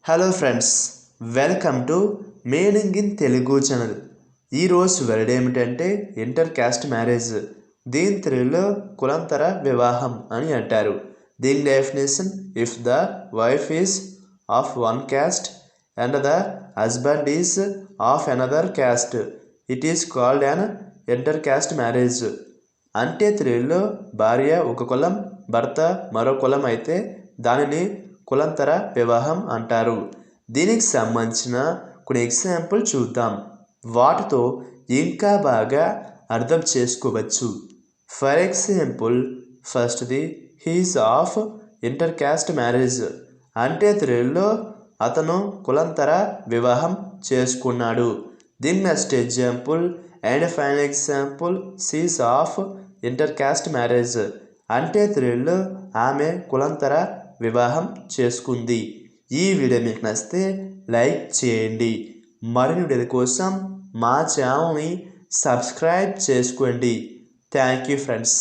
Hello friends, welcome to meaning in Telugu channel. ఈరోజు word ఏమిటంటే inter caste marriage. దీని తెలుగులో కులాంతర వివాహం అని అంటారు. దీని definition: if the wife is of one caste and the husband is of another caste, it is called an inter caste marriage. అంటే తెలుగులో భార్య ఒక కులం, భర్త మరో కులం అయితే దానిని కులాంతర వివాహం అంటారు. దీనికి సంబంధించిన కొన్ని ఎగ్జాంపుల్ చూద్దాం. వాటితో ఇంకా బాగా అర్థం చేసుకోవచ్చు. ఫర్ ఎగ్జాంపుల్, ఫస్ట్ది he's of inter caste marriage. అంటే తెలుగులో అతను కులాంతర వివాహం చేసుకున్నాడు. దీని next example and final example, she's of inter caste marriage. అంటే తెలుగులో ఆమె కులాంతర వివాహం చేసుకుంది. ఈ వీడియో మీకు నచ్చితే లైక్ చేయండి. మరిన్ని వీడియోల కోసం మా ఛానల్ని సబ్స్క్రైబ్ చేసుకోండి. Thank you friends.